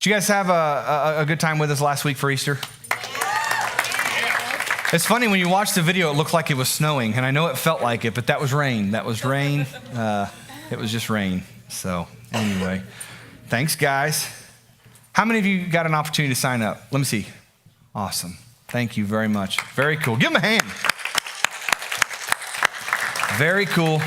you guys have a good time with us last week for Easter? It's funny, when you watch the video, it looked like it was snowing, and I know it felt like it, but that was rain. That was rain. It was just rain. So anyway, thanks, guys. How many of you got an opportunity to sign up? Let me see. Awesome. Thank you very much. Very cool. Give them a hand. Very cool.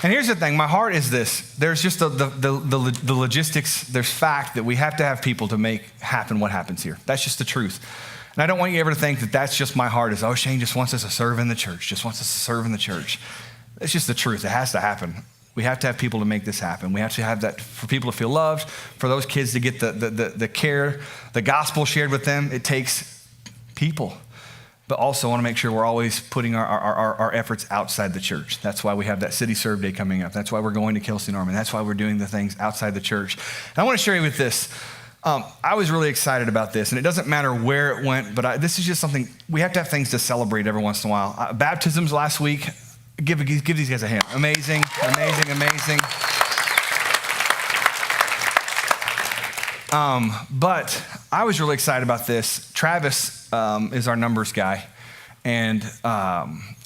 And here's the thing. My heart is this. There's just the logistics. There's fact that we have to have people to make happen what happens here. That's just the truth. And I don't want you ever to think that that's just my heart is, oh, Shane just wants us to serve in the church, just wants us to serve in the church. It's just the truth. It has to happen. We have to have people to make this happen. We have to have that for people to feel loved, for those kids to get the care, the gospel shared with them. It takes people. But also I want to make sure we're always putting our efforts outside the church. That's why we have that City Serve Day coming up. That's why we're going to Kelsey Norman. That's why we're doing the things outside the church. And I want to share you with this. I was really excited about this, and it doesn't matter where it went, but this is just something, we have to have things to celebrate every once in a while. Baptisms last week, give these guys a hand. Amazing, amazing, amazing. But I was really excited about this. Travis is our numbers guy, and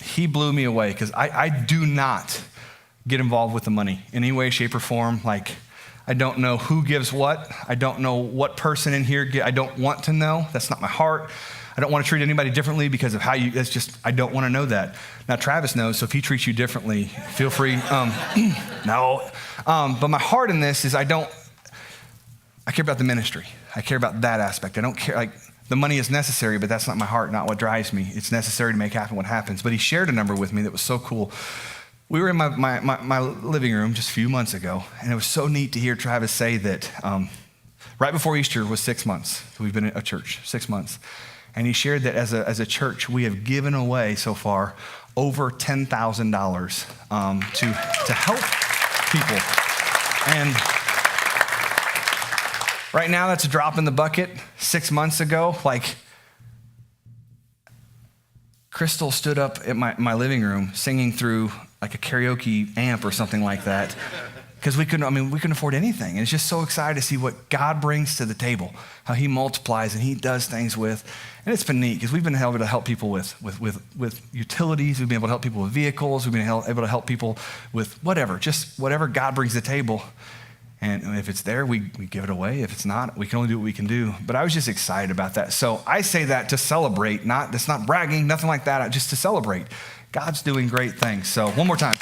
he blew me away because I do not get involved with the money in any way, shape, or form. Like, I don't know who gives what. I don't know what person in here, I don't want to know. That's not my heart. I don't want to treat anybody differently because of how you, that's just, I don't want to know that. Now, Travis knows, so if he treats you differently, feel free. No. But my heart in this is I care about the ministry. I care about that aspect. I don't care, like, the money is necessary, but that's not my heart, not what drives me. It's necessary to make happen what happens. But he shared a number with me that was so cool. We were in my living room just a few months ago, and it was so neat to hear Travis say that right before Easter was 6 months. We've been at a church, 6 months. And he shared that as a church, we have given away so far over $10,000 to help people. And right now, that's a drop in the bucket. 6 months ago, like, Crystal stood up at my living room singing through like a karaoke amp or something like that, because we couldn't afford anything. And it's just so excited to see what God brings to the table, how he multiplies and he does things with. And it's been neat because we've been able to help people with utilities. We've been able to help people with vehicles. We've been able to help people with whatever God brings to the table. And if it's there, we give it away. If it's not, we can only do what we can do. But I was just excited about that. So I say that to celebrate, that's not bragging, nothing like that, just to celebrate. God's doing great things. So one more time.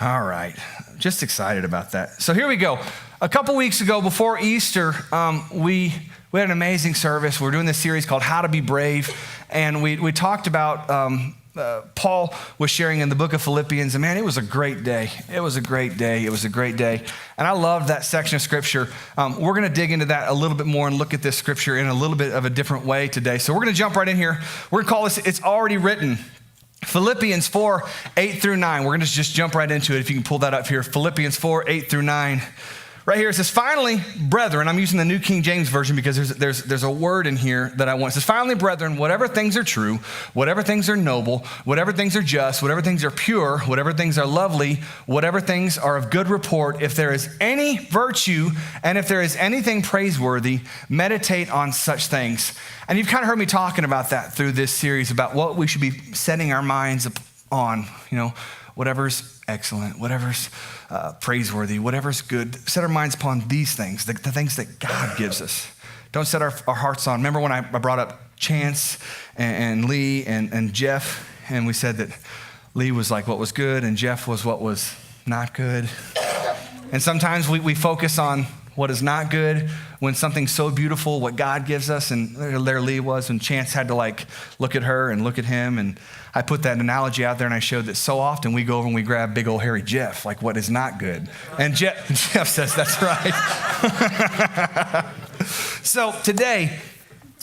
All right, just excited about that. So here we go. A couple weeks ago, before Easter, we had an amazing service. We're doing this series called How to Be Brave. And we talked about Paul was sharing in the book of Philippians, and man, it was a great day. It was a great day. It was a great day. And I loved that section of scripture. We're going to dig into that a little bit more and look at this scripture in a little bit of a different way today. So we're going to jump right in here. We're going to call this, It's Already Written. Philippians 4, 8 through 9. We're going to just jump right into it. If you can pull that up here. Philippians 4, 8 through 9. Right here, it says, finally, brethren, I'm using the New King James Version because there's a word in here that I want. It says, finally, brethren, whatever things are true, whatever things are noble, whatever things are just, whatever things are pure, whatever things are lovely, whatever things are of good report, if there is any virtue and if there is anything praiseworthy, meditate on such things. And you've kind of heard me talking about that through this series, about what we should be setting our minds on, whatever's excellent, whatever's praiseworthy, whatever's good. Set our minds upon these things, the things that God gives us. Don't set our hearts on. Remember when I brought up Chance and Lee and Jeff, and we said that Lee was like what was good and Jeff was what was not good. And sometimes we focus on what is not good when something's so beautiful, what God gives us, and there Lee was, and Chance had to like look at her and look at him, and I put that analogy out there, and I showed that so often we go over and we grab big old hairy Jeff, like what is not good. And Jeff says, that's right. So today,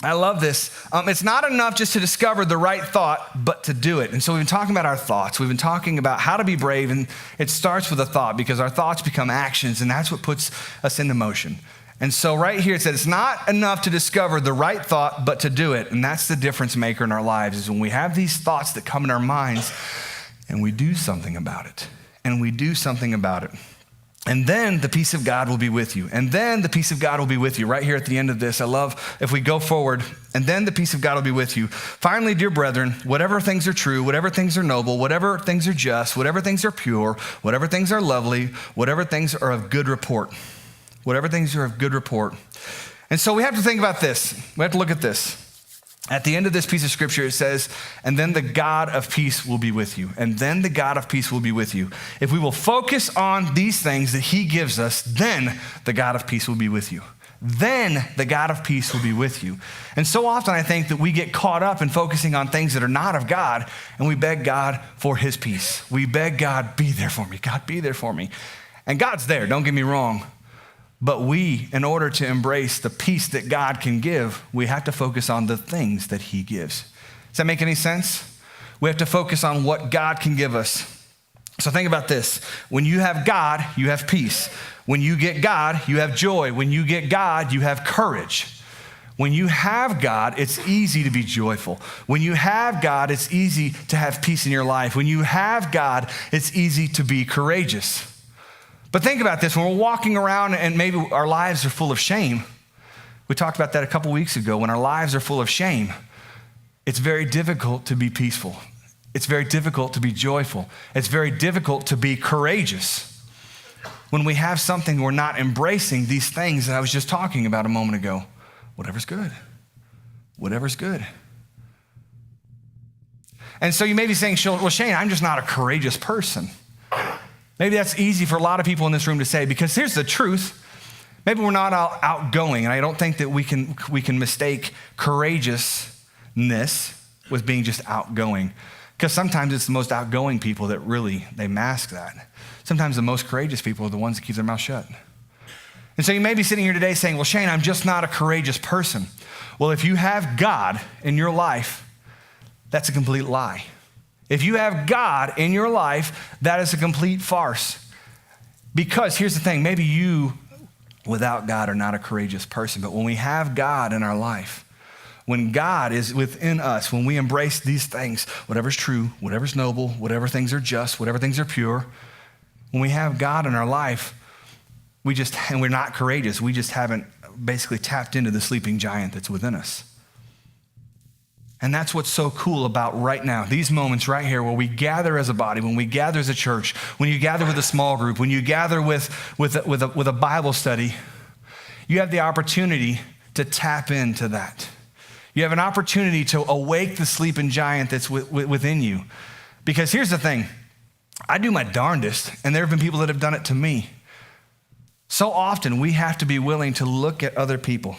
I love this. It's not enough just to discover the right thought, but to do it. And so we've been talking about our thoughts. We've been talking about how to be brave, and it starts with a thought because our thoughts become actions, and that's what puts us into motion. And so right here it said, it's not enough to discover the right thought, but to do it. And that's the difference maker in our lives, is when we have these thoughts that come in our minds and we do something about it. and we do something about it. And then the peace of God will be with you. And then the peace of God will be with you. Right here at the end of this, I love if we go forward, and then the peace of God will be with you. Finally, dear brethren, whatever things are true, whatever things are noble, whatever things are just, whatever things are pure, whatever things are lovely, whatever things are of good report. Whatever things are of good report. And so we have to think about this. We have to look at this. At the end of this piece of scripture, it says, and then the God of peace will be with you. And then the God of peace will be with you. If we will focus on these things that he gives us, then the God of peace will be with you. Then the God of peace will be with you. And so often I think that we get caught up in focusing on things that are not of God, and we beg God for his peace. We beg God, be there for me. God, be there for me. And God's there, don't get me wrong. But we, in order to embrace the peace that God can give, we have to focus on the things that he gives. Does that make any sense? We have to focus on what God can give us. So think about this. When you have God, you have peace. When you get God, you have joy. When you get God, you have courage. When you have God, it's easy to be joyful. When you have God, it's easy to have peace in your life. When you have God, it's easy to be courageous. But think about this, when we're walking around and maybe our lives are full of shame, we talked about that a couple weeks ago, when our lives are full of shame, it's very difficult to be peaceful. It's very difficult to be joyful. It's very difficult to be courageous. When we have something, we're not embracing these things that I was just talking about a moment ago. Whatever's good. Whatever's good. And so you may be saying, well, Shane, I'm just not a courageous person. Maybe that's easy for a lot of people in this room to say, because here's the truth. Maybe we're not outgoing, and I don't think that we can mistake courageousness with being just outgoing. Because sometimes it's the most outgoing people that really, they mask that. Sometimes the most courageous people are the ones that keep their mouth shut. And so you may be sitting here today saying, well, Shane, I'm just not a courageous person. Well, if you have God in your life, that's a complete lie. If you have God in your life, that is a complete farce. Because here's the thing, maybe you, without God, are not a courageous person. But when we have God in our life, when God is within us, when we embrace these things, whatever's true, whatever's noble, whatever things are just, whatever things are pure, when we have God in our life, and we're not courageous, we just haven't basically tapped into the sleeping giant that's within us. And that's what's so cool about right now, these moments right here where we gather as a body, when we gather as a church, when you gather with a small group, when you gather with a Bible study, you have the opportunity to tap into that. You have an opportunity to awake the sleeping giant that's within you. Because here's the thing, I do my darndest, and there have been people that have done it to me. So often we have to be willing to look at other people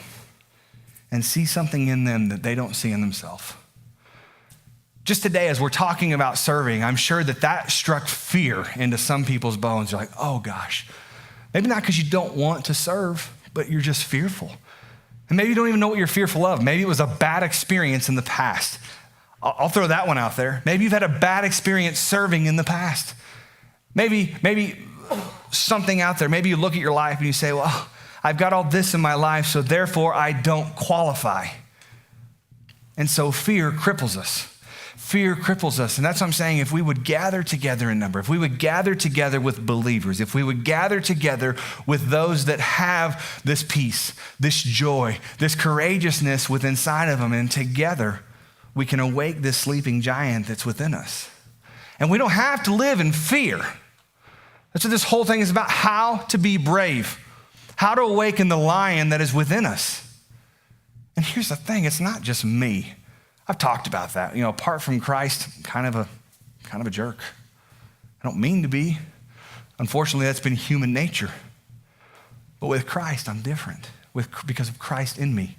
and see something in them that they don't see in themselves. Just today, as we're talking about serving, I'm sure that struck fear into some people's bones. You're like, oh gosh, maybe not because you don't want to serve, but you're just fearful. And maybe you don't even know what you're fearful of. Maybe it was a bad experience in the past. I'll throw that one out there. Maybe you've had a bad experience serving in the past. Maybe something out there. Maybe you look at your life and you say, well, I've got all this in my life, so therefore I don't qualify. And so fear cripples us. Fear cripples us. And that's what I'm saying. If we would gather together in number, if we would gather together with believers, if we would gather together with those that have this peace, this joy, this courageousness within inside of them, and together we can awake this sleeping giant that's within us. And we don't have to live in fear. That's what this whole thing is about, how to be brave. How to awaken the lion that is within us. And here's the thing, it's not just me. I've talked about that. Apart from Christ, I'm kind of a jerk. I don't mean to be. Unfortunately, that's been human nature. But with Christ, I'm different because of Christ in me.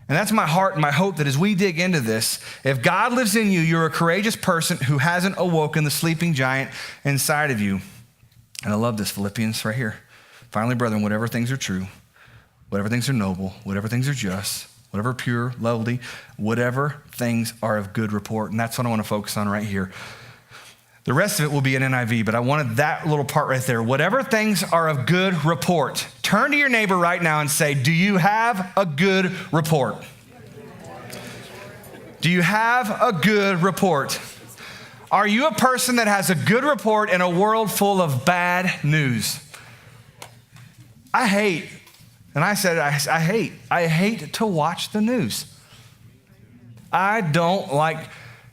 And that's my heart and my hope that as we dig into this, if God lives in you, you're a courageous person who hasn't awoken the sleeping giant inside of you. And I love this, Philippians right here. Finally, brethren, whatever things are true, whatever things are noble, whatever things are just, whatever pure, lovely, whatever things are of good report. And that's what I want to focus on right here. The rest of it will be in NIV, but I wanted that little part right there. Whatever things are of good report. Turn to your neighbor right now and say, do you have a good report? Do you have a good report? Are you a person that has a good report in a world full of bad news? I hate to watch the news. I don't like,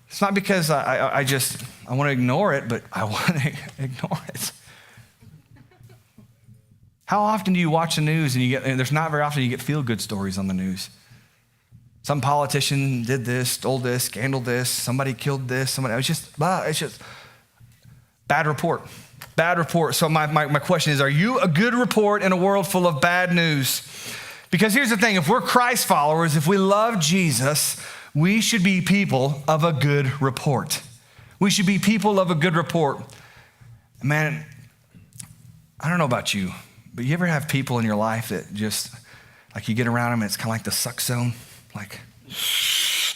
it's not because I want to ignore it, but I want to ignore it. How often do you watch the news and there's not very often you get feel-good stories on the news? Some politician did this, stole this, scandaled this, somebody killed this, it's just bad report. Bad report. So my question is, are you a good report in a world full of bad news? Because here's the thing, if we're Christ followers, if we love Jesus, we should be people of a good report. We should be people of a good report. Man, I don't know about you, but you ever have people in your life that just, like you get around them and it's kind of like the suck zone? Like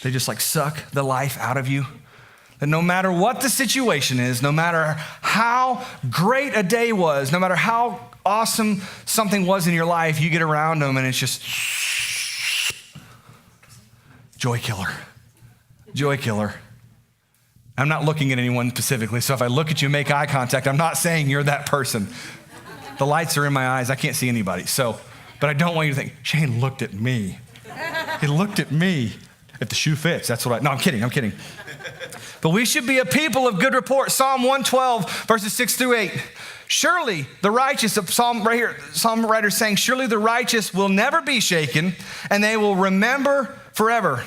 they just like suck the life out of you. That no matter what the situation is, no matter how great a day was, no matter how awesome something was in your life, you get around them and it's just joy killer. Joy killer. I'm not looking at anyone specifically, so if I look at you and make eye contact, I'm not saying you're that person. The lights are in my eyes. I can't see anybody. But I don't want you to think, Shane looked at me. He looked at me. If the shoe fits, that's what no, I'm kidding. But we should be a people of good report. Psalm 112, verses 6-8. Surely the righteous, Psalm writer saying, surely the righteous will never be shaken, and they will remember forever.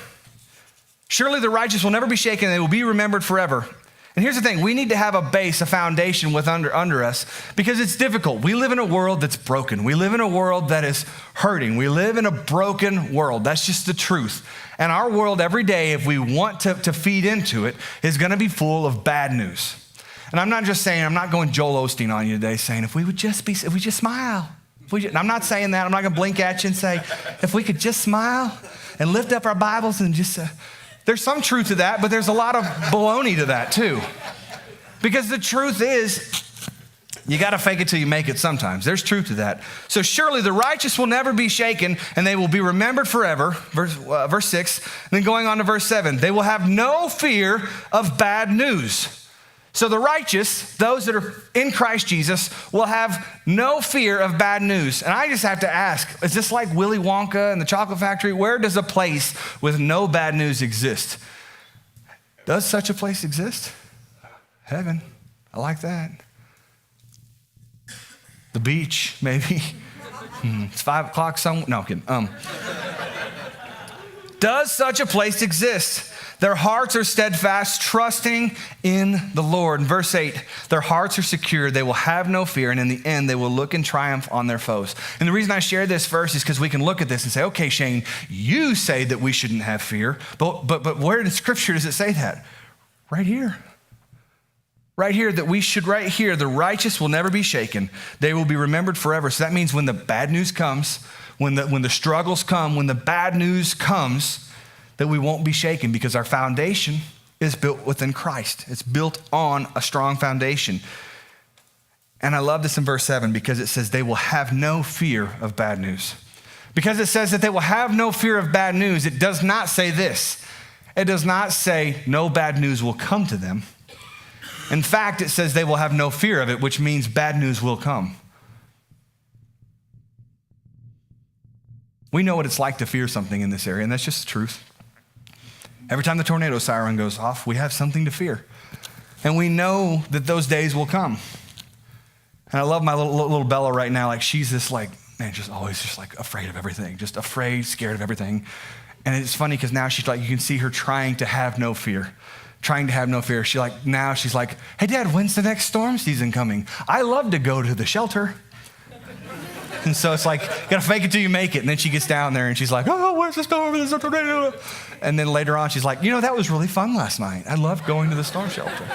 Surely the righteous will never be shaken, and they will be remembered forever. And here's the thing, we need to have a base, a foundation under us, because it's difficult. We live in a world that's broken. We live in a world that is hurting. We live in a broken world. That's just the truth. And our world every day, if we want to feed into it, is gonna be full of bad news. And I'm not going Joel Osteen on you today saying, if we just smile. I'm not saying that. I'm not gonna blink at you and say, if we could just smile and lift up our Bibles and just, there's some truth to that, but there's a lot of baloney to that too. Because the truth is, you got to fake it till you make it sometimes. There's truth to that. So surely the righteous will never be shaken, and they will be remembered forever. Verse 6, and then going on to verse 7. They will have no fear of bad news. So the righteous, those that are in Christ Jesus, will have no fear of bad news. And I just have to ask, is this like Willy Wonka and the Chocolate Factory? Where does a place with no bad news exist? Does such a place exist? Heaven. I like that. The beach, maybe. It's 5 o'clock somewhere. No, I'm kidding. Does such a place exist? Their hearts are steadfast, trusting in the Lord. In verse 8, their hearts are secure. They will have no fear. And in the end, they will look in triumph on their foes. And the reason I share this verse is because we can look at this and say, okay, Shane, you say that we shouldn't have fear. But where in Scripture does it say that? Right here. Right here, that we should, right here, the righteous will never be shaken. They will be remembered forever. So that means when the bad news comes, when the struggles come, when the bad news comes, that we won't be shaken because our foundation is built within Christ. It's built on a strong foundation. And I love this in verse 7 because it says they will have no fear of bad news. Because it says that they will have no fear of bad news, it does not say this. It does not say no bad news will come to them. In fact, it says they will have no fear of it, which means bad news will come. We know what it's like to fear something in this area, and that's just the truth. Every time the tornado siren goes off, we have something to fear. And we know that those days will come. And I love my little Bella right now. Like she's this just always just like afraid of everything. Just afraid, scared of everything. And it's funny because now she's like, you can see her trying to have no fear. Trying to have no fear. She's like, hey Dad, when's the next storm season coming? I love to go to the shelter. And so it's like, you gotta fake it till you make it. And then she gets down there and she's like, oh, where's the storm? There's a tornado. And then later on, she's like, that was really fun last night. I loved going to the storm shelter.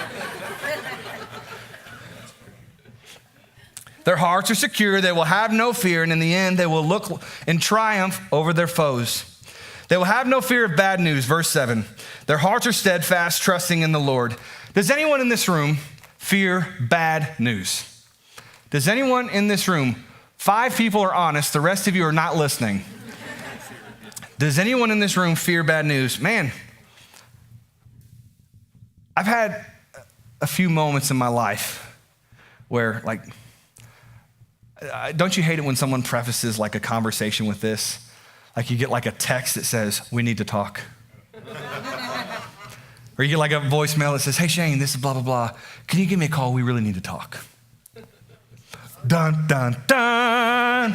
Their hearts are secure. They will have no fear. And in the end, they will look in triumph over their foes. They will have no fear of bad news. Verse 7, their hearts are steadfast, trusting in the Lord. Does anyone in this room fear bad news? Does anyone in this room, 5 people are honest, the rest of you are not listening. Does anyone in this room fear bad news? Man, I've had a few moments in my life where, like, don't you hate it when someone prefaces like a conversation with this? Like you get like a text that says, we need to talk. Or you get like a voicemail that says, hey Shane, this is blah, blah, blah. Can you give me a call? We really need to talk. Dun, dun, dun.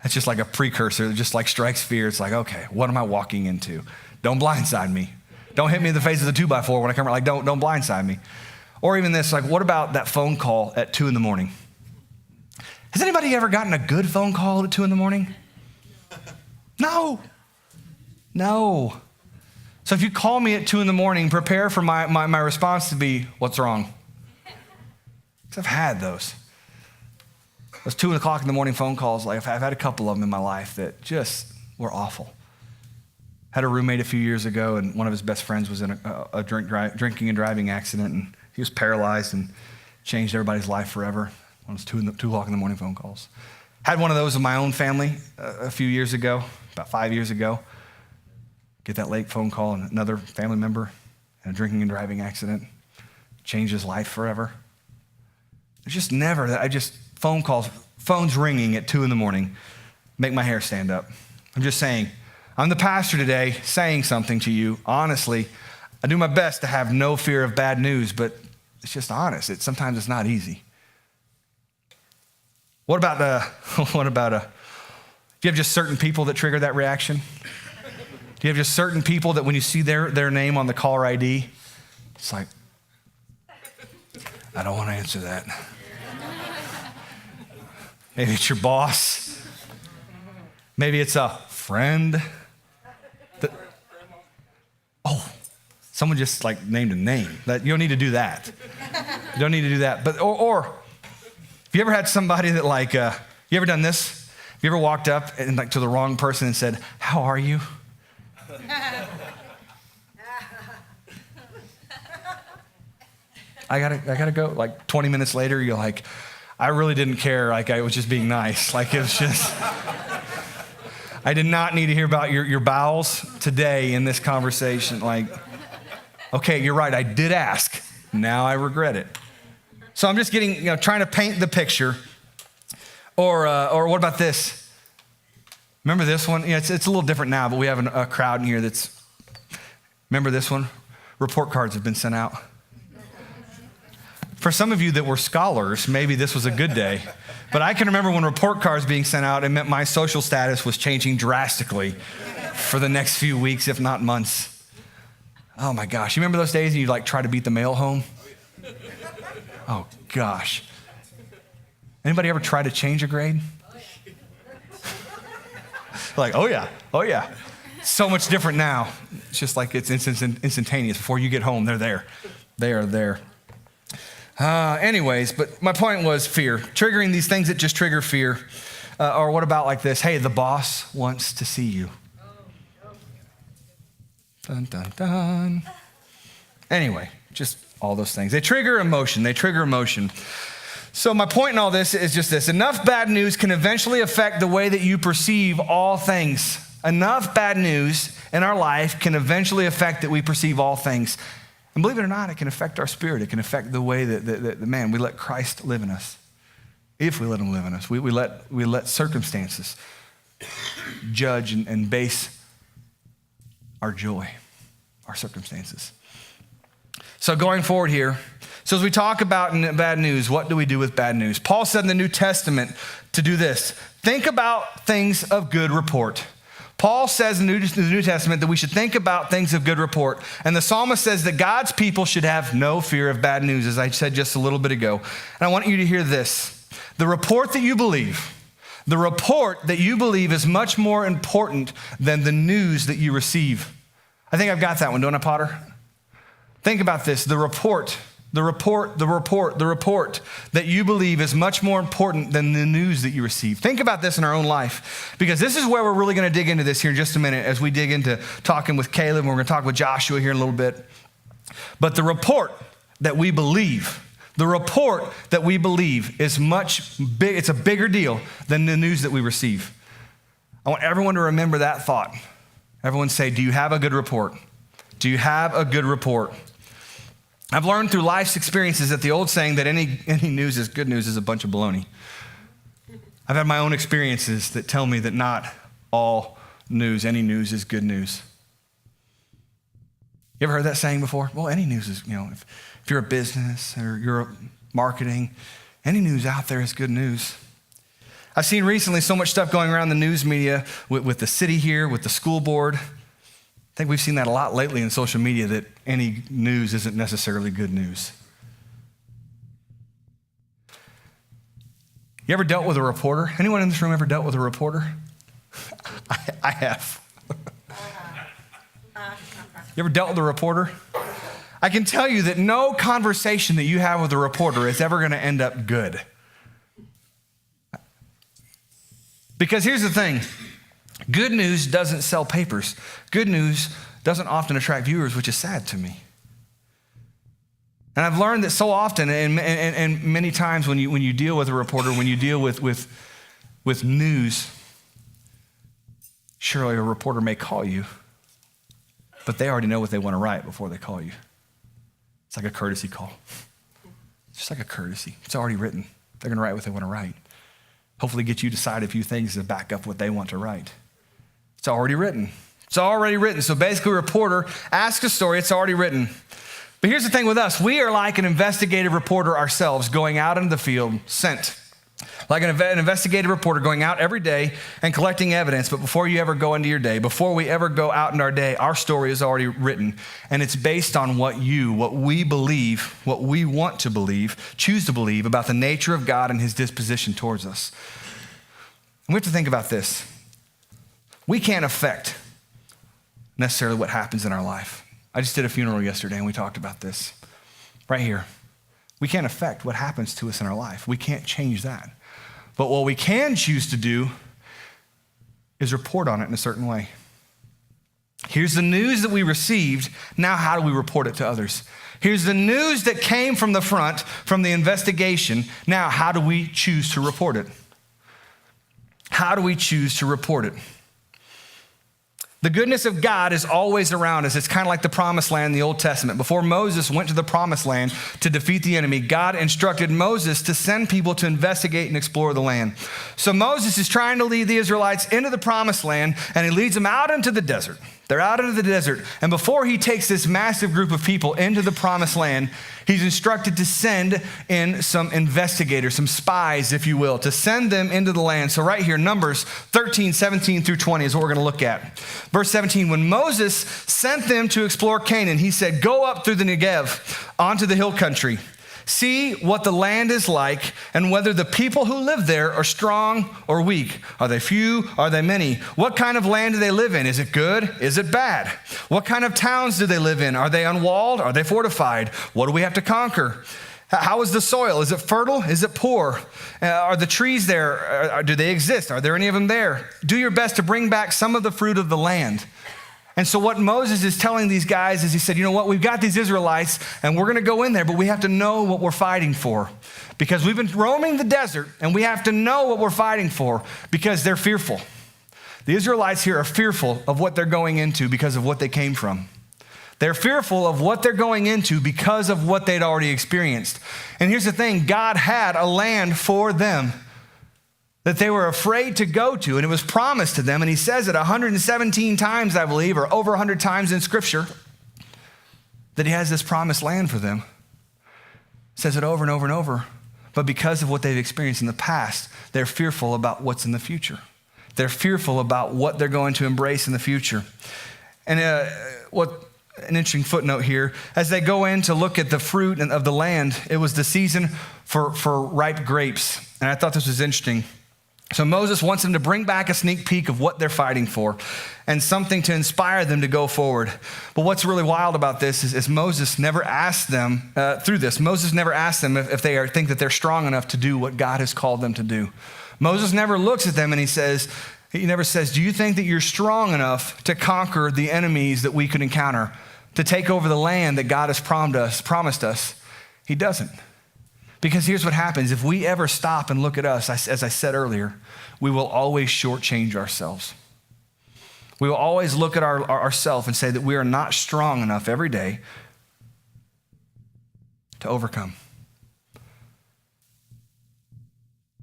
That's just like a precursor that just like strikes fear. It's like, okay, what am I walking into? Don't blindside me. Don't hit me in the face with a 2x4 when I come around. Like, don't blindside me. Or even this, like, what about that phone call at 2 a.m? Has anybody ever gotten a good phone call at 2 a.m? No. So if you call me at 2 a.m, prepare for my response to be, what's wrong? Because I've had those 2 o'clock in the morning phone calls. Like I've had a couple of them in my life that just were awful. Had a roommate a few years ago, and one of his best friends was in a drinking and driving accident, and he was paralyzed and changed everybody's life forever. One of those 2 o'clock in the morning phone calls. Had one of those in my own family a few years ago, about 5 years ago. Get that late phone call, and another family member in a drinking and driving accident changed his life forever. It's just never that. Phones ringing at 2 a.m, make my hair stand up. I'm just saying, I'm the pastor today saying something to you. Honestly, I do my best to have no fear of bad news, but it's just honest. Sometimes it's not easy. Do you have just certain people that trigger that reaction? Do you have just certain people that when you see their name on the caller ID, it's like, I don't want to answer that. Maybe it's your boss. Maybe it's a friend. Someone just like named a name. You don't need to do that. You don't need to do that. But or have you ever had somebody that like, you ever done this? Have you ever walked up and like to the wrong person and said, how are you? I gotta go. Like 20 minutes later, you're like, I really didn't care. Like I was just being nice. Like it was just, I did not need to hear about your bowels today in this conversation. Like, okay, you're right. I did ask. Now I regret it. So I'm just trying to paint the picture. Or what about this? Remember this one? It's a little different now, but we have a crowd in here remember this one? Report cards have been sent out. For some of you that were scholars, maybe this was a good day. But I can remember when report cards being sent out, it meant my social status was changing drastically for the next few weeks, if not months. Oh my gosh. You remember those days and you like try to beat the mail home? Oh gosh. Anybody ever try to change a grade? Like, oh yeah. So much different now. It's just like it's instantaneous. Before you get home, they're there. They are there. Anyways, but my point was fear. Triggering these things that just trigger fear. Or what about like this? Hey, the boss wants to see you. Dun, dun, dun. Anyway, just all those things. They trigger emotion. So my point in all this is just this. Enough bad news can eventually affect the way that you perceive all things. Enough bad news in our life can eventually affect that we perceive all things. And believe it or not, it can affect our spirit. It can affect the way that we let Christ live in us. If we let him live in us. We let circumstances judge and base our joy, our circumstances. So going forward here, so as we talk about bad news, what do we do with bad news? Paul said in the New Testament to do this. Think about things of good report. Paul says in the New Testament that we should think about things of good report. And the psalmist says that God's people should have no fear of bad news, as I said just a little bit ago. And I want you to hear this. The report that you believe is much more important than the news that you receive. I think I've got that one, don't I, Potter? Think about this. The report that you believe is much more important than the news that you receive. Think about this in our own life, because this is where we're really going to dig into this here in just a minute as we dig into talking with Caleb, and we're going to talk with Joshua here in a little bit. But the report that we believe is it's a bigger deal than the news that we receive. I want everyone to remember that thought. Everyone say, do you have a good report? Do you have a good report? I've learned through life's experiences that the old saying that any news is good news is a bunch of baloney. I've had my own experiences that tell me that not all news, any news is good news. You ever heard that saying before? Well, any news is, if you're a business or you're marketing, any news out there is good news. I've seen recently so much stuff going around the news media with the city here, with the school board. I think we've seen that a lot lately in social media, that any news isn't necessarily good news. You ever dealt with a reporter? Anyone in this room ever dealt with a reporter? I have. You ever dealt with a reporter? I can tell you that no conversation that you have with a reporter is ever going to end up good. Because here's the thing. Good news doesn't sell papers. Good news doesn't often attract viewers, which is sad to me. And I've learned that so often, and many times when you deal with a reporter, when you deal with news, surely a reporter may call you, but they already know what they want to write before they call you. It's like a courtesy call. It's just like a courtesy. It's already written. They're going to write what they want to write. Hopefully get you to decide a few things to back up what they want to write. It's already written. It's already written. So basically, a reporter asks a story, it's already written. But here's the thing with us. We are like an investigative reporter ourselves, going out into the field, sent. Like an investigative reporter going out every day and collecting evidence. But before you ever go into your day, before we ever go out in our day, our story is already written. And it's based on what we believe, what we want to believe, choose to believe about the nature of God and his disposition towards us. And we have to think about this. We can't affect necessarily what happens in our life. I just did a funeral yesterday and we talked about this right here. We can't affect what happens to us in our life. We can't change that. But what we can choose to do is report on it in a certain way. Here's the news that we received. Now, how do we report it to others? Here's the news that came from the front, from the investigation. Now, how do we choose to report it? How do we choose to report it? The goodness of God is always around us. It's kind of like the promised land in the Old Testament. Before Moses went to the promised land to defeat the enemy, God instructed Moses to send people to investigate and explore the land. So Moses is trying to lead the Israelites into the promised land, and he leads them out into the desert. They're out into the desert. And before he takes this massive group of people into the promised land, he's instructed to send in some investigators, some spies, if you will, to send them into the land. So right here, Numbers 13, 17 through 20 is what we're going to look at. Verse 17, when Moses sent them to explore Canaan, he said, go up through the Negev onto the hill country. See what the land is like and whether the people who live there are strong or weak. Are they few? Are they many? What kind of land do they live in? Is it good? Is it bad? What kind of towns do they live in? Are they unwalled? Are they fortified? What do we have to conquer? How is the soil? Is it fertile? Is it poor? Are the trees there? Do they exist? Are there any of them there? Do your best to bring back some of the fruit of the land. And so what Moses is telling these guys is he said, you know what, we've got these Israelites and we're going to go in there, but we have to know what we're fighting for because we've been roaming the desert and we have to know what we're fighting for because they're fearful. The Israelites here are fearful of what they're going into because of what they came from. They're fearful of what they're going into because of what they'd already experienced. And here's the thing, God had a land for them that they were afraid to go to, and it was promised to them, and he says it 117 times, I believe, or over 100 times in Scripture, that he has this promised land for them. Says it over and over and over, but because of what they've experienced in the past, they're fearful about what's in the future. They're fearful about what they're going to embrace in the future. And an interesting footnote here, as they go in to look at the fruit of the land, it was the season for ripe grapes, and I thought this was interesting. So Moses wants them to bring back a sneak peek of what they're fighting for and something to inspire them to go forward. But what's really wild about this is Moses never asked them, Moses never asked them if they think that they're strong enough to do what God has called them to do. Moses never looks at them and he never says, do you think that you're strong enough to conquer the enemies that we could encounter, to take over the land that God has promised us? He doesn't. Because here's what happens. If we ever stop and look at us, as I said earlier, we will always shortchange ourselves. We will always look at ourselves and say that we are not strong enough every day to overcome.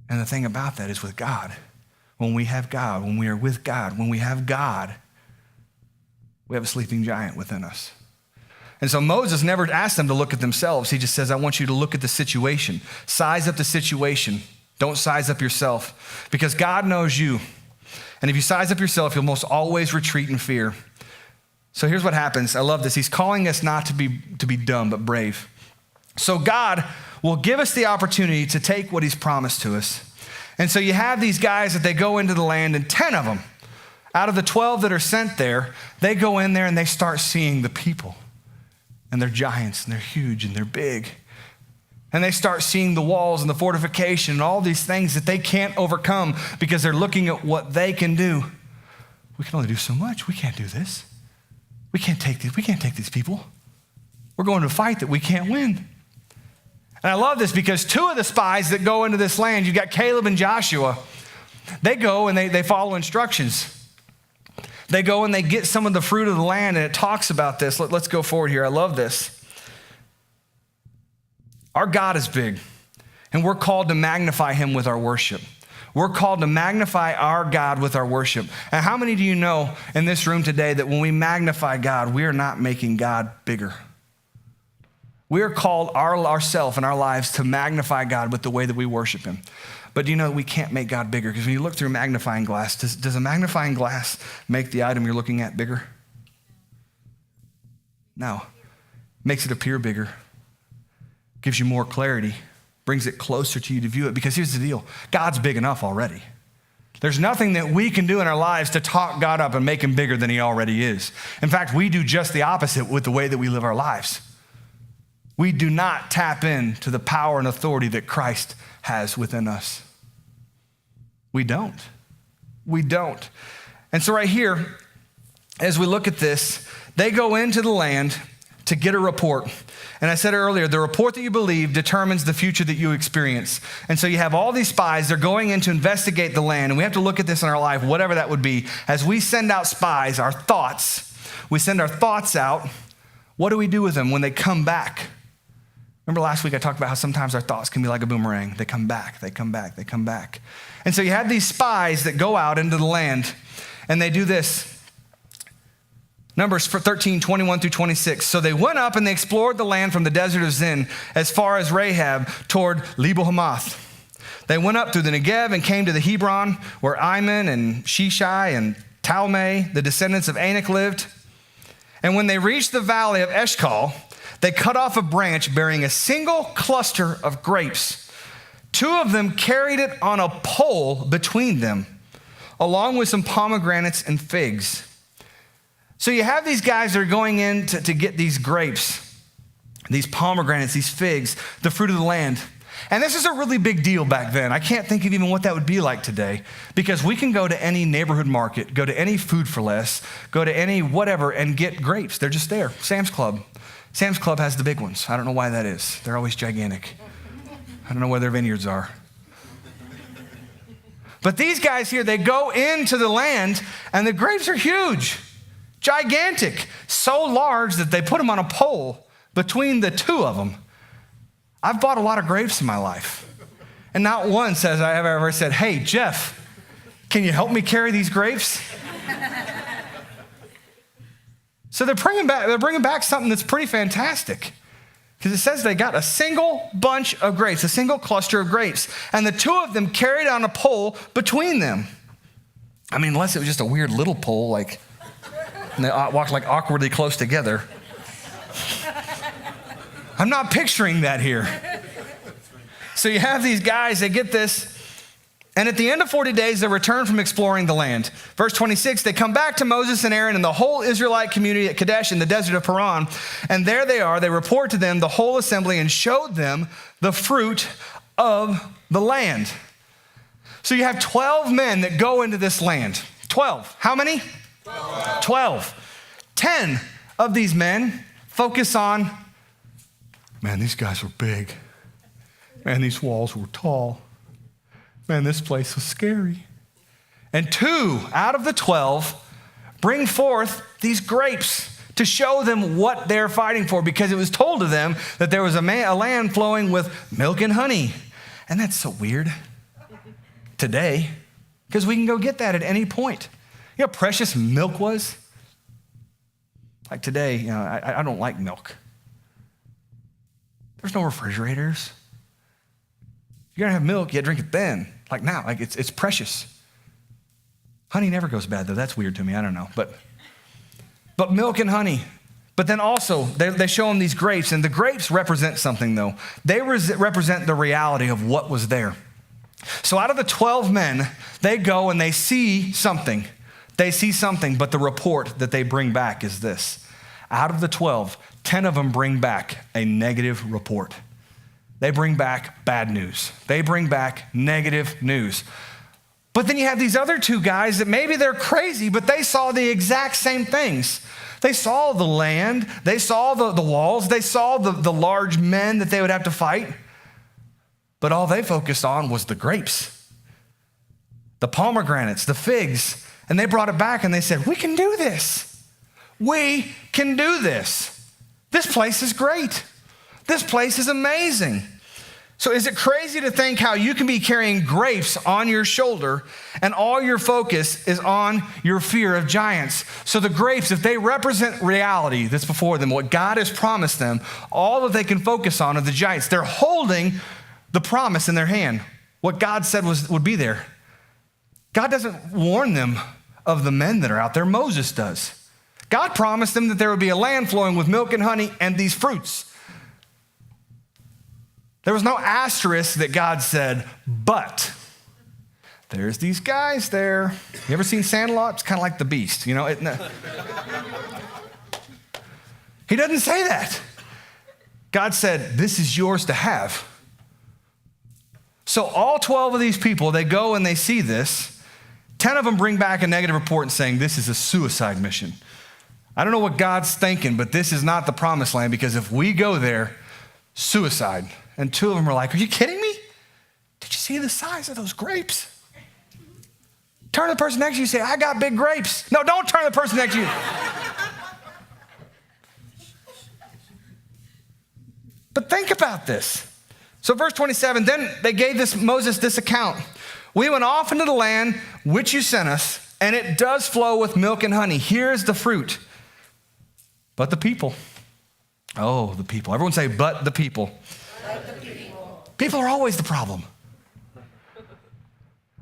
And the thing about that is with God, when we have God, when we are with God, when we have God, we have a sleeping giant within us. And so Moses never asked them to look at themselves. He just says, I want you to look at the situation. Size up the situation. Don't size up yourself, because God knows you. And if you size up yourself, you'll most always retreat in fear. So here's what happens. I love this. He's calling us not to be dumb, but brave. So God will give us the opportunity to take what he's promised to us. And so you have these guys that they go into the land, and 10 of them, out of the 12 that are sent there, they go in there and they start seeing the people. And they're giants, and they're huge, and they're big. And they start seeing the walls and the fortification and all these things that they can't overcome because they're looking at what they can do. We can only do so much. We can't do this. We can't take these people. We're going to a fight that we can't win. And I love this because 2 of the spies that go into this land, you've got Caleb and Joshua. They go and they follow instructions. They go and they get some of the fruit of the land, and it talks about this. Let's go forward here. I love this. Our God is big, and we're called to magnify him with our worship. We're called to magnify our God with our worship. And how many do you know in this room today that when we magnify God, we are not making God bigger? We are called ourselves and our lives to magnify God with the way that we worship him. But do you know we can't make God bigger? Because when you look through a magnifying glass, does a magnifying glass make the item you're looking at bigger? No. Makes it appear bigger. Gives you more clarity. Brings it closer to you to view it. Because here's the deal. God's big enough already. There's nothing that we can do in our lives to talk God up and make him bigger than he already is. In fact, we do just the opposite with the way that we live our lives. We do not tap into the power and authority that Christ has within us. We don't. We don't. And so right here, as we look at this, they go into the land to get a report. And I said earlier, the report that you believe determines the future that you experience. And so you have all these spies, they're going in to investigate the land. And we have to look at this in our life, whatever that would be. As we send out spies, our thoughts, we send our thoughts out. What do we do with them when they come back? Remember last week I talked about how sometimes our thoughts can be like a boomerang. They come back, they come back, they come back. And so you have these spies that go out into the land, and they do this. Numbers 13, 21 through 26. So they went up and they explored the land from the desert of Zin as far as Rahab toward Lebo-Hamath. They went up through the Negev and came to the Hebron where Iman and Sheshai and Talmai, the descendants of Anak, lived. And when they reached the valley of Eshcol, they cut off a branch bearing a single cluster of grapes. 2 of them carried it on a pole between them, along with some pomegranates and figs. So you have these guys that are going in to get these grapes, these pomegranates, these figs, the fruit of the land. And this is a really big deal back then. I can't think of even what that would be like today, because we can go to any neighborhood market, go to any Food for Less, go to any whatever and get grapes. They're just there. Sam's Club. Sam's Club has the big ones. I don't know why that is. They're always gigantic. I don't know where their vineyards are. But these guys here, they go into the land and the grapes are huge, gigantic, so large that they put them on a pole between the 2 of them. I've bought a lot of grapes in my life. And not once have I ever said, hey, Jeff, can you help me carry these grapes? So they're bringing back something that's pretty fantastic, because it says they got a single bunch of grapes, a single cluster of grapes, and the 2 of them carried on a pole between them. I mean, unless it was just a weird little pole, and they walked awkwardly close together. I'm not picturing that here. So you have these guys, they get this. And at the end of 40 days, they return from exploring the land. Verse 26, they come back to Moses and Aaron and the whole Israelite community at Kadesh in the desert of Paran. And there they are. They report to them the whole assembly and showed them the fruit of the land. So you have 12 men that go into this land. 12. How many? 12. 10 of these men focus on, man, these guys were big. Man, these walls were tall. Man, this place was scary. And 2 out of the 12 bring forth these grapes to show them what they're fighting for, because it was told to them that there was a land flowing with milk and honey. And that's so weird today, because we can go get that at any point. You know how precious milk was? Like today, you know, I don't like milk. There's no refrigerators. If you're gonna have milk, you gotta drink it then. Like now, like it's precious. Honey never goes bad though. That's weird to me. I don't know, but milk and honey. But then also they show them these grapes, and the grapes represent something though. They represent the reality of what was there. So out of the 12 men, they go and they see something. They see something, but the report that they bring back is this. Out of the 12, 10 of them bring back a negative report. They bring back bad news. They bring back negative news. But then you have these other 2 guys that maybe they're crazy, but they saw the exact same things. They saw the land. They saw the walls. They saw the large men that they would have to fight. But all they focused on was the grapes, the pomegranates, the figs. And they brought it back and they said, we can do this. We can do this. This place is great. This place is amazing. So is it crazy to think how you can be carrying grapes on your shoulder and all your focus is on your fear of giants? So the grapes, if they represent reality that's before them, what God has promised them, all that they can focus on are the giants. They're holding the promise in their hand, what God said would be there. God doesn't warn them of the men that are out there. Moses does. God promised them that there would be a land flowing with milk and honey and these fruits. There was no asterisk that God said, but there's these guys there. You ever seen Sandlot? It's kind of like the beast, you know? He doesn't say that. God said, this is yours to have. So all 12 of these people, they go and they see this. 10 of them bring back a negative report and saying, this is a suicide mission. I don't know what God's thinking, but this is not the promised land, because if we go there, suicide. And 2 of them are like, are you kidding me? Did you see the size of those grapes? Turn to the person next to you and say, I got big grapes. No, don't turn to the person next to you. But think about this. So verse 27, then they gave Moses this account. We went off into the land which you sent us, and it does flow with milk and honey. Here's the fruit. But the people. Oh, the people. Everyone say, but the people. People are always the problem.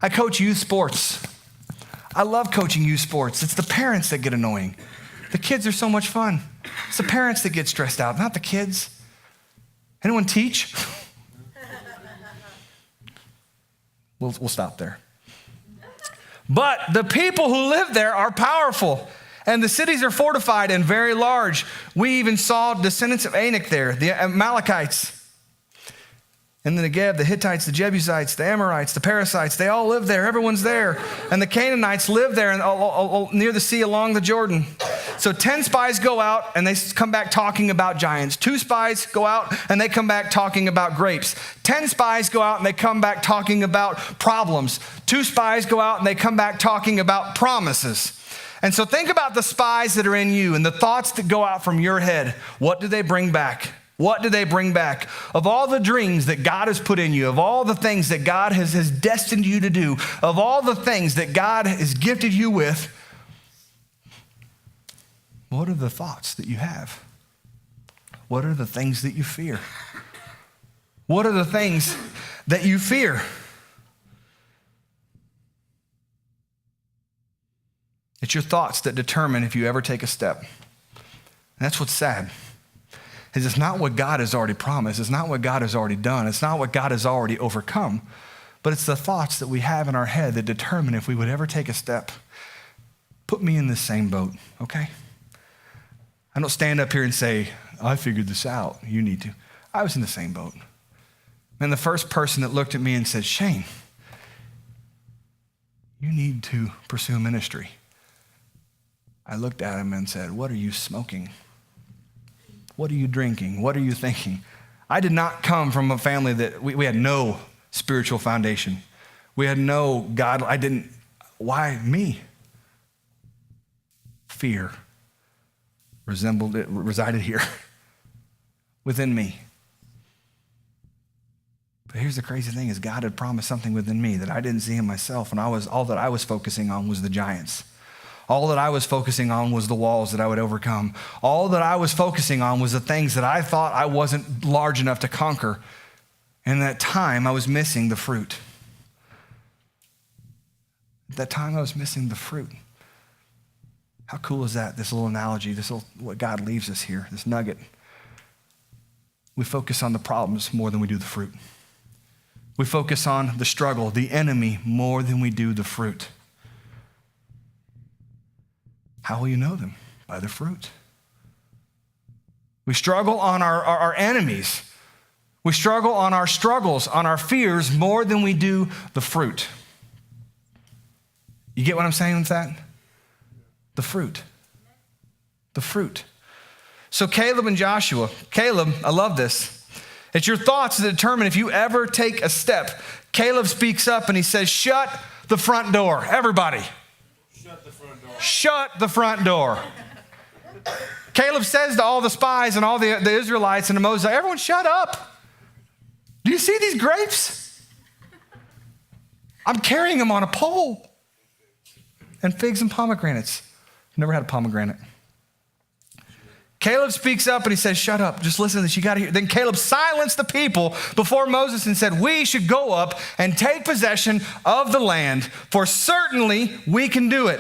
I coach youth sports. I love coaching youth sports. It's the parents that get annoying. The kids are so much fun. It's the parents that get stressed out, not the kids. Anyone teach? We'll stop there. But the people who live there are powerful, and the cities are fortified and very large. We even saw descendants of Anak there, the Amalekites, and the Negev, the Hittites, the Jebusites, the Amorites, the Perizzites. They all live there. Everyone's there. And the Canaanites live there near the sea along the Jordan. So 10 spies go out and they come back talking about giants. 2 spies go out and they come back talking about grapes. 10 spies go out and they come back talking about problems. 2 spies go out and they come back talking about promises. And so think about the spies that are in you and the thoughts that go out from your head. What do they bring back? What do they bring back? Of all the dreams that God has put in you, of all the things that God has destined you to do, of all the things that God has gifted you with, what are the thoughts that you have? What are the things that you fear? What are the things that you fear? It's your thoughts that determine if you ever take a step. And that's what's sad. It's not what God has already promised. It's not what God has already done. It's not what God has already overcome. But it's the thoughts that we have in our head that determine if we would ever take a step. Put me in this same boat, okay? I don't stand up here and say, I figured this out. You need to. I was in the same boat. And the first person that looked at me and said, Shane, you need to pursue ministry. I looked at him and said, what are you smoking? What are you drinking? What are you thinking? I did not come from a family that we had no spiritual foundation. We had no God. Why me? Fear. resided here within me. But here's the crazy thing is God had promised something within me that I didn't see in myself, and all that I was focusing on was the giants. All that I was focusing on was the walls that I would overcome. All that I was focusing on was the things that I thought I wasn't large enough to conquer. And at that time, I was missing the fruit. At that time, I was missing the fruit. How cool is that, this little analogy, what God leaves us here, this nugget. We focus on the problems more than we do the fruit. We focus on the struggle, the enemy, more than we do the fruit. How will you know them? By the fruit. We struggle on our enemies. We struggle on our struggles, on our fears, more than we do the fruit. You get what I'm saying with that? The fruit. The fruit. So Caleb and Joshua. Caleb, I love this. It's your thoughts that determine if you ever take a step. Caleb speaks up and he says, shut the front door. Everybody. Shut the front door. Shut the front door. Caleb says to all the spies and all the Israelites and the Moses, everyone shut up. Do you see these grapes? I'm carrying them on a pole. And figs and pomegranates. Never had a pomegranate. Caleb speaks up and he says, shut up, just listen to this, you gotta hear. Then Caleb silenced the people before Moses and said, we should go up and take possession of the land, for certainly we can do it.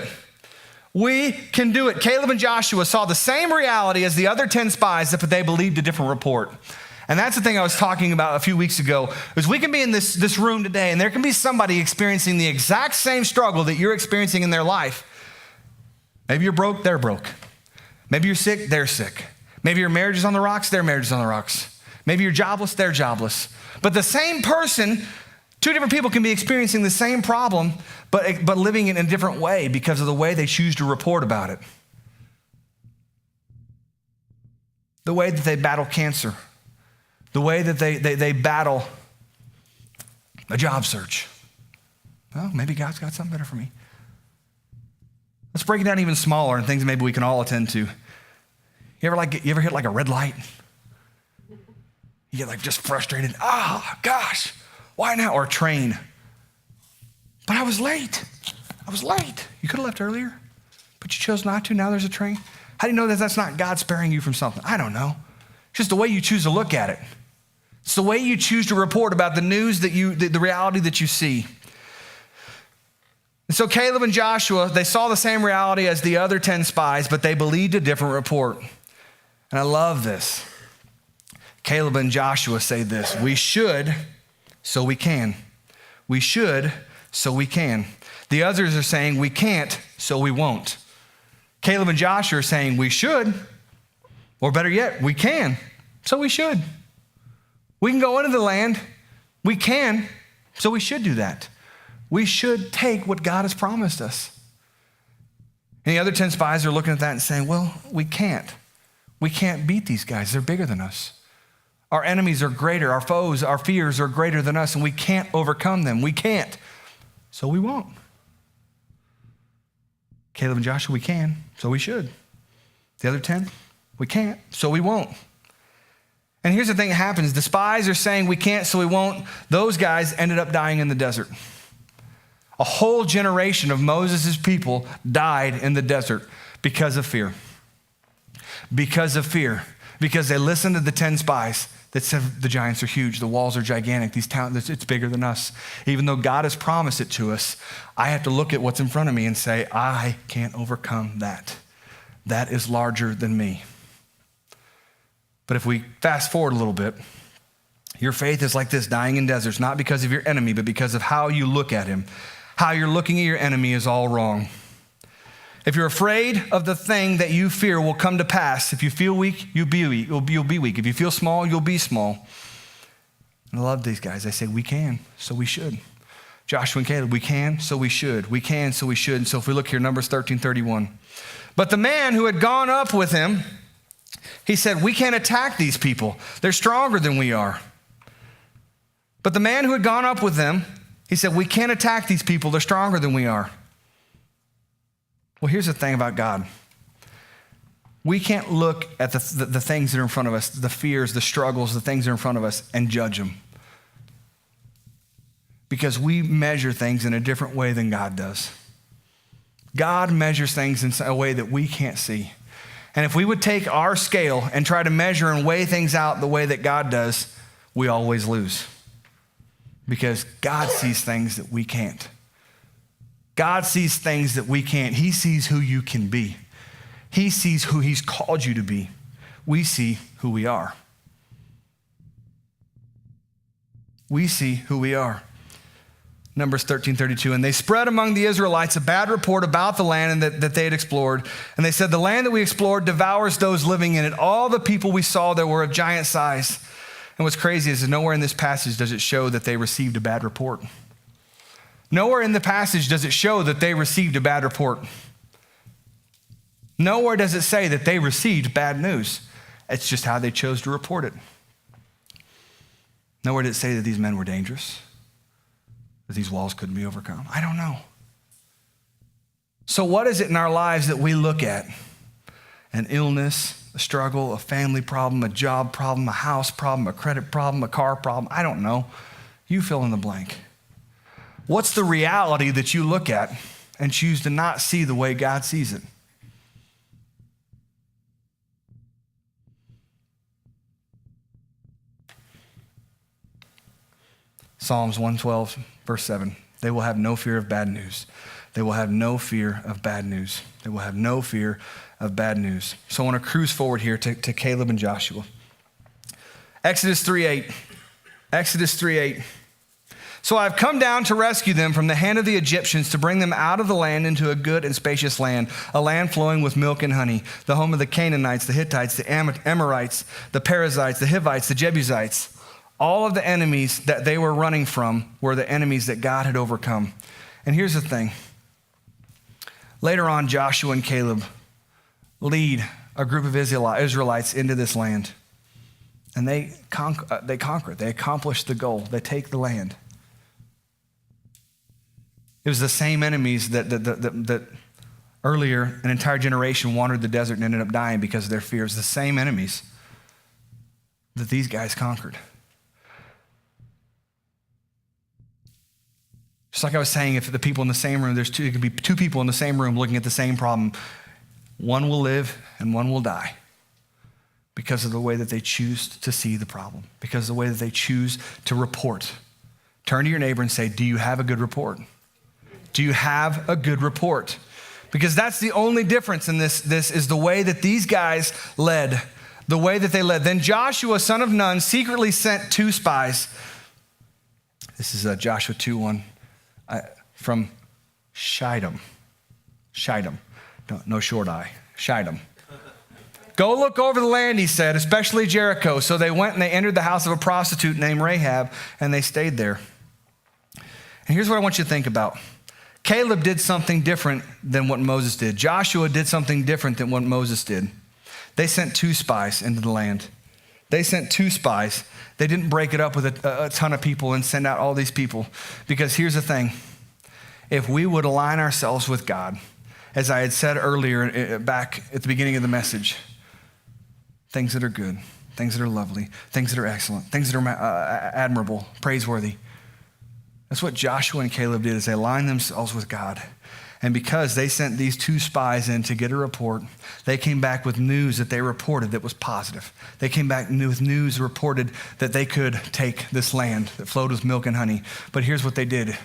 We can do it. Caleb and Joshua saw the same reality as the other 10 spies, but they believed a different report. And that's the thing I was talking about a few weeks ago, is we can be in this room today and there can be somebody experiencing the exact same struggle that you're experiencing in their life. Maybe you're broke, they're broke. Maybe you're sick, they're sick. Maybe your marriage is on the rocks, their marriage is on the rocks. Maybe you're jobless, they're jobless. But the same person, two different people can be experiencing the same problem, but living it in a different way because of the way they choose to report about it. The way that they battle cancer. The way that they battle a job search. Well, maybe God's got something better for me. Let's break it down even smaller and things maybe we can all attend to. You ever hit like a red light? You get like just frustrated. Gosh, why now? Or a train. But I was late. You could have left earlier, but you chose not to. Now there's a train. How do you know that that's not God sparing you from something? I don't know. It's just the way you choose to look at it. It's the way you choose to report about the news the reality that you see. And so Caleb and Joshua, they saw the same reality as the other 10 spies, but they believed a different report. And I love this. Caleb and Joshua say this, we should, so we can. We should, so we can. The others are saying we can't, so we won't. Caleb and Joshua are saying we should, or better yet, we can, so we should. We can go into the land. We can, so we should do that. We should take what God has promised us. And the other 10 spies are looking at that and saying, well, we can't. We can't beat these guys. They're bigger than us. Our enemies are greater. Our foes, our fears are greater than us, and we can't overcome them. We can't, so we won't. Caleb and Joshua, we can, so we should. The other 10, we can't, so we won't. And here's the thing that happens. The spies are saying we can't, so we won't. Those guys ended up dying in the desert. A whole generation of Moses' people died in the desert because of fear. Because of fear. Because they listened to the 10 spies that said the giants are huge, the walls are gigantic, these towns, it's bigger than us. Even though God has promised it to us, I have to look at what's in front of me and say, I can't overcome that. That is larger than me. But if we fast forward a little bit, your faith is like this, dying in deserts, not because of your enemy, but because of how you look at him. How you're looking at your enemy is all wrong. If you're afraid of the thing that you fear will come to pass, if you feel weak, you'll be weak. You'll be weak. If you feel small, you'll be small. And I love these guys. They say, we can, so we should. Joshua and Caleb, we can, so we should. We can, so we should. And so if we look here, Numbers 13:31. But the man who had gone up with him, he said, we can't attack these people. They're stronger than we are. But the man who had gone up with them, he said, we can't attack these people. They're stronger than we are. Well, here's the thing about God. We can't look at the things that are in front of us, the fears, the struggles, the things that are in front of us, and judge them. Because we measure things in a different way than God does. God measures things in a way that we can't see. And if we would take our scale and try to measure and weigh things out the way that God does, we always lose. Because God sees things that we can't. God sees things that we can't. He sees who you can be. He sees who he's called you to be. We see who we are. We see who we are. Numbers 13:32, and they spread among the Israelites a bad report about the land that they had explored. And they said, the land that we explored devours those living in it. All the people we saw there were of giant size. And what's crazy is that nowhere in this passage does it show that they received a bad report. Nowhere in the passage does it show that they received a bad report. Nowhere does it say that they received bad news. It's just how they chose to report it. Nowhere did it say that these men were dangerous, that these walls couldn't be overcome. I don't know. So what is it in our lives that we look at? An illness, a struggle, a family problem, a job problem, a house problem, a credit problem, a car problem. I don't know. You fill in the blank. What's the reality that you look at and choose to not see the way God sees it? Psalms 112, verse 7. They will have no fear of bad news. They will have no fear of bad news. They will have no fear of bad news. So I want to cruise forward here to Caleb and Joshua. Exodus 3:8. Exodus 3:8. So I've come down to rescue them from the hand of the Egyptians, to bring them out of the land into a good and spacious land, a land flowing with milk and honey, the home of the Canaanites, the Hittites, the Amorites, the Perizzites, the Hivites, the Jebusites. All of the enemies that they were running from were the enemies that God had overcome. And here's the thing. Later on, Joshua and Caleb lead a group of Israelites into this land. And they conquer it. They accomplish the goal. They take the land. It was the same enemies that earlier an entire generation wandered the desert and ended up dying because of their fears. The same enemies that these guys conquered. Just like I was saying, if the people in the same room, it could be two people in the same room looking at the same problem. One will live and one will die because of the way that they choose to see the problem, because of the way that they choose to report. Turn to your neighbor and say, do you have a good report? Do you have a good report? Because that's the only difference in this is the way that these guys led, the way that they led. Then Joshua, son of Nun, secretly sent 2 spies. This is Joshua 2:1. From Shittim. No short I. Shittim. Go look over the land, he said, especially Jericho. So they went and they entered the house of a prostitute named Rahab, and they stayed there. And here's what I want you to think about. Caleb did something different than what Moses did. Joshua did something different than what Moses did. They sent 2 spies into the land. They sent 2 spies. They didn't break it up with a ton of people and send out all these people. Because here's the thing. If we would align ourselves with God, as I had said earlier back at the beginning of the message, things that are good, things that are lovely, things that are excellent, things that are admirable, praiseworthy. That's what Joshua and Caleb did, is they aligned themselves with God. And because they sent these 2 spies in to get a report, they came back with news that they reported that was positive. They came back with news reported that they could take this land that flowed with milk and honey. But here's what they did.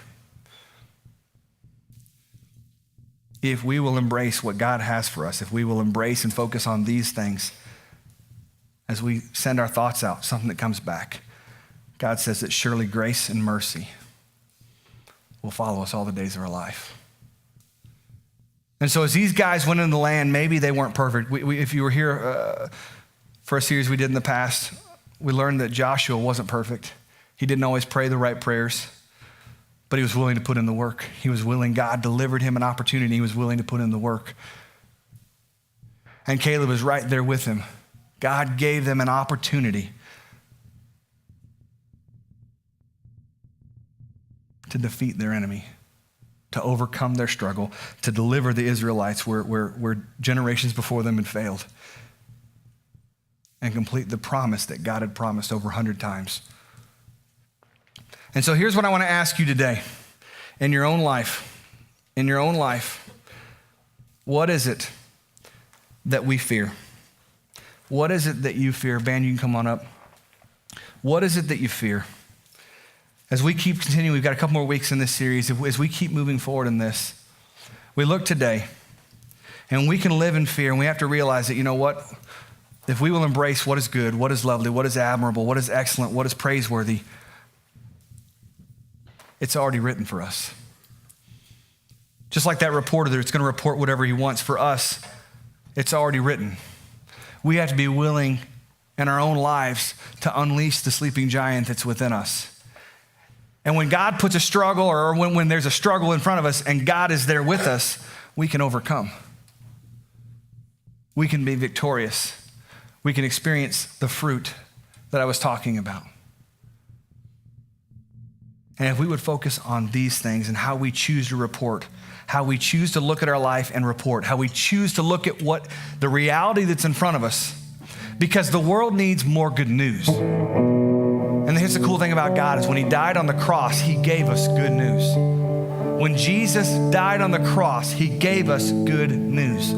If we will embrace what God has for us, if we will embrace and focus on these things, as we send our thoughts out, something that comes back, God says that surely grace and mercy will follow us all the days of our life. And so as these guys went into the land, maybe they weren't perfect. If you were here for a series we did in the past, we learned that Joshua wasn't perfect. He didn't always pray the right prayers, but he was willing to put in the work. He was willing. God delivered him an opportunity. He was willing to put in the work. And Caleb was right there with him. God gave them an opportunity to defeat their enemy. to overcome their struggle, to deliver the Israelites where generations before them had failed, and complete the promise that God had promised over 100 times. And so here's what I want to ask you today. In your own life, what is it that we fear? What is it that you fear? Band, you can come on up. What is it that you fear? As we keep continuing, we've got a couple more weeks in this series. As we keep moving forward in this, we look today, and we can live in fear, and we have to realize that, you know what? If we will embrace what is good, what is lovely, what is admirable, what is excellent, what is praiseworthy, it's already written for us. Just like that reporter that's going to report whatever he wants for us, it's already written. We have to be willing in our own lives to unleash the sleeping giant that's within us. And when God puts a struggle, or when there's a struggle in front of us and God is there with us, we can overcome. We can be victorious. We can experience the fruit that I was talking about. And if we would focus on these things and how we choose to report, how we choose to look at our life and report, how we choose to look at what the reality that's in front of us, because the world needs more good news. And here's the cool thing about God is when he died on the cross, he gave us good news. When Jesus died on the cross, he gave us good news.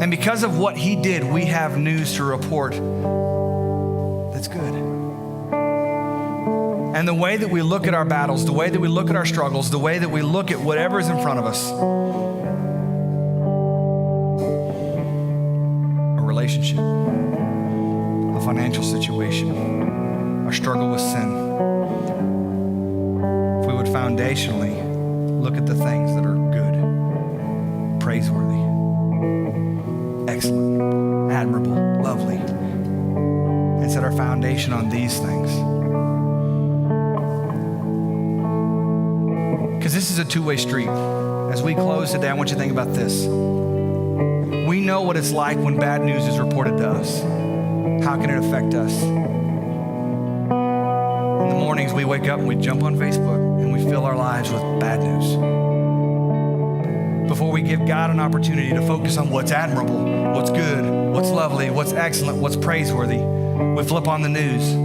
And because of what he did, we have news to report that's good. And the way that we look at our battles, the way that we look at our struggles, the way that we look at whatever is in front of us, a relationship, a financial situation, our struggle with sin, if we would foundationally look at the things that are good, praiseworthy, excellent, admirable, lovely, and set our foundation on these things. Because this is a two-way street. As we close today, I want you to think about this. We know what it's like when bad news is reported to us. How can it affect us? In the mornings, we wake up and we jump on Facebook and we fill our lives with bad news. Before we give God an opportunity to focus on what's admirable, what's good, what's lovely, what's excellent, what's praiseworthy, we flip on the news.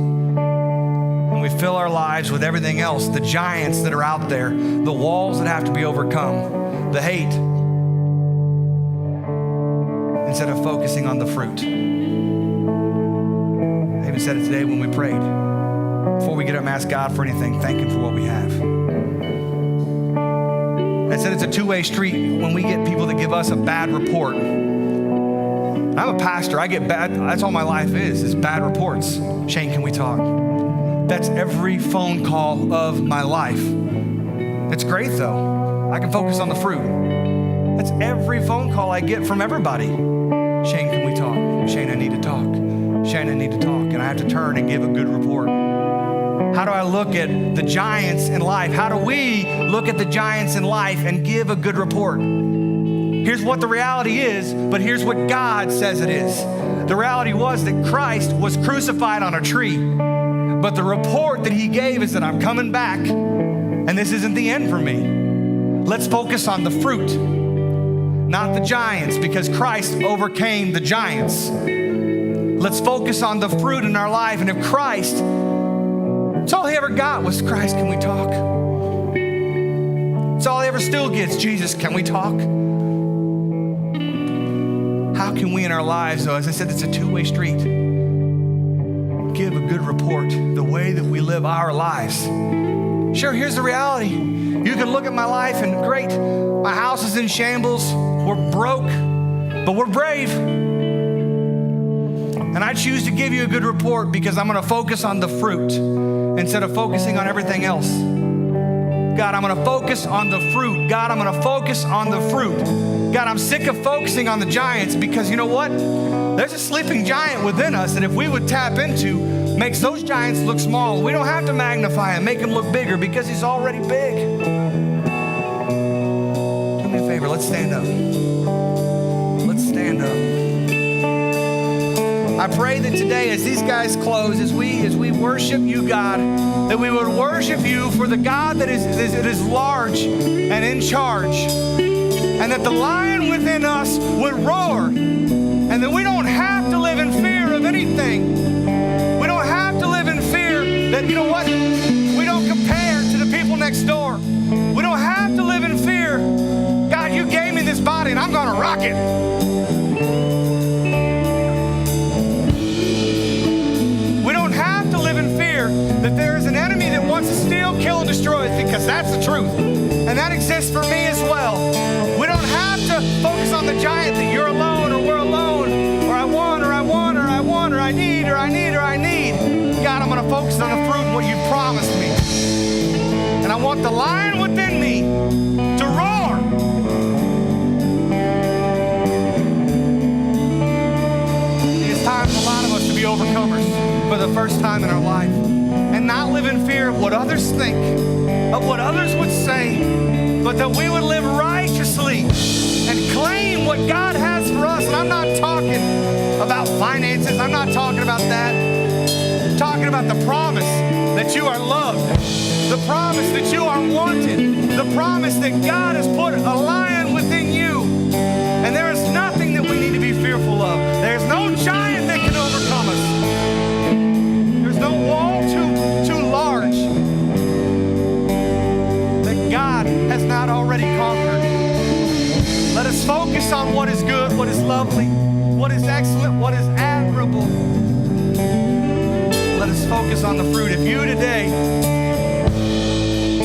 And we fill our lives with everything else, the giants that are out there, the walls that have to be overcome, the hate, instead of focusing on the fruit. I even said it today when we prayed. Before we get up and ask God for anything, thank him for what we have. I said it's a two-way street when we get people that give us a bad report. I'm a pastor. I get bad, that's all my life is bad reports. Shane, can we talk? That's every phone call of my life. It's great though. I can focus on the fruit. That's every phone call I get from everybody. Shane, can we talk? Shane, I need to talk. Shane, I need to talk. And I have to turn and give a good report. How do I look at the giants in life? How do we look at the giants in life and give a good report? Here's what the reality is, but here's what God says it is. The reality was that Christ was crucified on a tree. But the report that he gave is that I'm coming back, and this isn't the end for me. Let's focus on the fruit, not the giants, because Christ overcame the giants. Let's focus on the fruit in our life, and if Christ, it's all he ever got was Christ, can we talk? It's all he ever still gets, Jesus, can we talk? How can we in our lives, though, as I said, it's a two-way street, give a good report the way that we live our lives? Sure, here's the reality. You can look at my life and great, my house is in shambles, we're broke, but we're brave. And I choose to give you a good report because I'm going to focus on the fruit instead of focusing on everything else. God, I'm going to focus on the fruit. God, I'm going to focus on the fruit. God, I'm sick of focusing on the giants because you know what? There's a sleeping giant within us that if we would tap into, makes those giants look small. We don't have to magnify him, make him look bigger because he's already big. Do me a favor, let's stand up. Let's stand up. I pray that today, as these guys close, as we worship you, God, that we would worship you for the God that is large and in charge, and that the lion within us would roar, and that we don't have to live in fear of anything. We don't have to live in fear that, you know what, we don't compare to the people next door. We don't have to live in fear. God, you gave me this body, and I'm going to rock it. That there is an enemy that wants to steal, kill, and destroy us, because that's the truth. And that exists for me as well. We don't have to focus on the giant that you're alone or we're alone, or I want, or I want, or I want, or I need, or I need, or I need. God, I'm going to focus on the fruit and what you promised me. And I want the lion within me to roar. It's time for a lot of us to be overcomers for the first time in our life, and not live in fear of what others think, of what others would say, but that we would live righteously and claim what God has for us. And I'm not talking about finances. I'm not talking about that. I'm talking about the promise that you are loved, the promise that you are wanted, the promise that God has put a lion within you. And there is nothing that we need to be fearful of. There's no giant that can overcome us. No wall too large that God has not already conquered. Let us focus on what is good, what is lovely, what is excellent, what is admirable. Let us focus on the fruit. If you today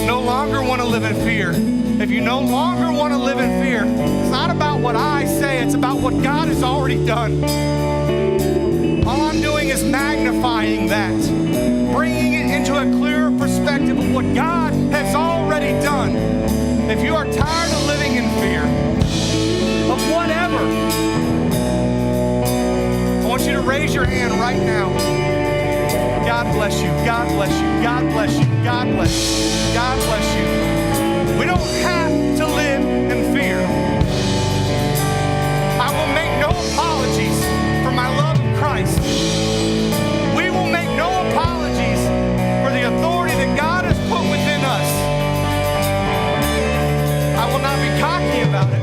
no longer want to live in fear, if you no longer want to live in fear, it's not about what I say, it's about what God has already done. All I'm doing is magnifying that, bringing it into a clearer perspective of what God has already done. If you are tired of living in fear of whatever, I want you to raise your hand right now. God bless you. God bless you. God bless you. God bless you. God bless you. We don't have to live in fear. I will make no apologies for my love of Christ. We will make no apologies for the authority that God has put within us. I will not be cocky about it.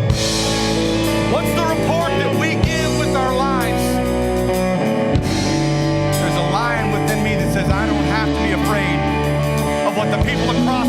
What's the report that we give with our lives? There's a lion within me that says I don't have to be afraid of what the people across